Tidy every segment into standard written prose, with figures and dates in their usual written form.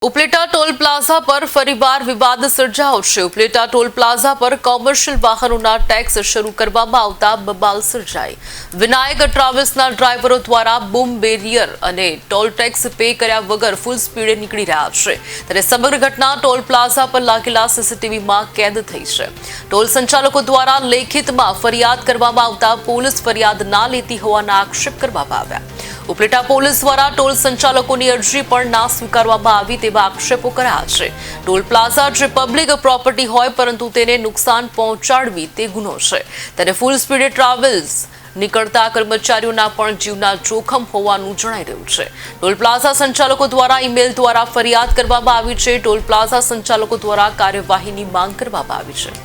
Upleta toll plaza પર ફરીવાર વિવાદ સર્જાયો છે। ઉપલેટા ટોલ પ્લાઝા પર કોમર્શિયલ વાહનોના ટેક્સ શરૂ કરવામાં આવતા બબાલ સર્જાઈ। વિનાયક ટ્રાવેલ્સના ડ્રાઈવરો દ્વારા બૂમ બેરિયર અને ટોલ ટેક્સ પે કર્યા વગર ફૂલ સ્પીડે નીકળી રહ્યા છે, ત્યારે સમગ્ર ઘટના ટોલ પ્લાઝા પર લાગેલા સીસીટીવીમાં કેદ થઈ છે। ટોલ સંચાલકો દ્વારા લેખિતમાં ફરિયાદ કરવામાં આવતા પોલીસ ફરિયાદ ના લેતી હોવાના આક્ષેપ કરવામાં આવ્યા। ઉપલેટા પોલીસ દ્વારા ટોલ સંચાલકોની અરજી પણ ના સ્વીકારવામાં આવી તેવા આક્ષેપો કર્યા છે। ટોલ પ્લાઝા જે પબ્લિક પ્રોપર્ટી હોય પરંતુ તેને નુકસાન પહોંચાડવી તે ગુનો છે, ત્યારે ફૂલ સ્પીડે ટ્રાવેલ્સ નીકળતા કર્મચારીઓના પણ જીવના જોખમ હોવાનું જણાઈ રહ્યું છે। ટોલ પ્લાઝા સંચાલકો દ્વારા ઈમેલ દ્વારા ફરિયાદ કરવામાં આવી છે। ટોલ પ્લાઝા સંચાલકો દ્વારા કાર્યવાહીની માંગ કરવામાં આવી છે।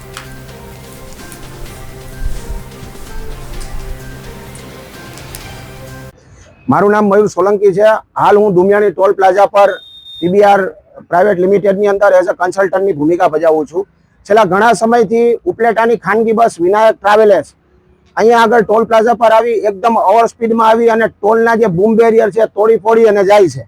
મારું નામ મયુર સોલંકી છે। હાલ હું દુમિયાની ટોલ પ્લાઝા પર ટીબીઆર પ્રાઇવેટ લિમિટેડની અંદર એઝ અ કન્સલ્ટન્ટની ભૂમિકા ભજાવું છું। છેલ્લા ઘણા સમયથી ઉપલેટાની ખાનગી બસ વિનાયક ટ્રાવેલ્સ અહીંયા આગળ ટોલ પ્લાઝા પર આવી એકદમ ઓવર સ્પીડમાં આવી અને ટોલના જે બૂમ બેરિયર છે તોડી ફોડી અને જાય છે।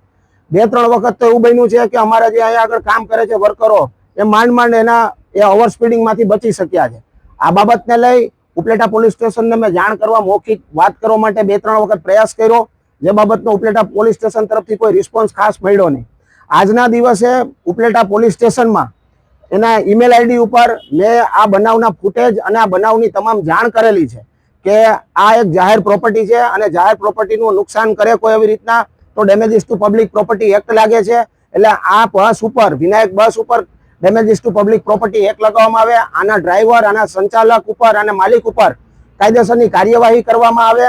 2-3 વખત તો એવું બન્યું છે કે અમારા જે અહીંયા આગળ કામ કરે છે વર્કરો એ માંડ એના ઓવર સ્પીડિંગમાંથી બચી શક્યા છે। આ બાબતને લઈ ઉપલેટા પોલીસ સ્ટેશનને મેં જાણ કરવા મૌખિક વાત કરવા માટે 2-3 વખત પ્રયાસ કર્યો, જે બાબતનો ઉપલેટા પોલીસ સ્ટેશન તરફથી કોઈ રિસ્પોન્સ ખાસ મળ્યો નહીં। આજના દિવસે ઉપલેટા પોલીસ સ્ટેશનમાં એના ઈમેલ આઈડી ઉપર મેં આ બનાવના ફૂટેજ અને આ બનાવની તમામ જાણ કરેલી છે કે આ એક જાહેર પ્રોપર્ટી છે અને જાહેર પ્રોપર્ટીનું નુકસાન કરે કોઈ એવી રીતના તો damages two public property act લાગે છે। એટલે આ બસ ઉપર વિનાયક બસ ઉપર damages two public property act લગાવવામાં આવે, આના ડ્રાઈવર, આના સંચાલક ઉપર અને માલિક ઉપર કાયદેસરની કાર્યવાહી કરવામાં આવે।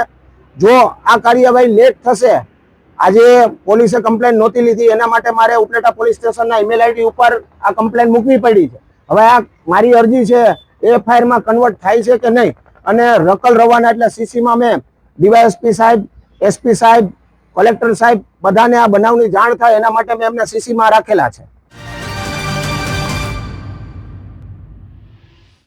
જો આ કાર્યવાહી લેટ થશે, આજે પોલીસે કમ્પ્લેન નહોતી લીધી એના માટે મારે ઉપલેટા પોલીસ સ્ટેશનના ઈમેલ આઈડી ઉપર આ કમ્પ્લેન મૂકવી પડી છે। હવે આ મારી અરજી છે એફઆઈઆરમાં કન્વર્ટ થાય છે કે નહીં, અને રકલ રવાના એટલે સીસીમાં મેં ડીવાયએસપી સાહેબ, એસપી સાહેબ, કલેક્ટર સાહેબ બધાને આ બનાવની જાણ થાય એના માટે મેં એમને સીસીમાં રાખેલા છે।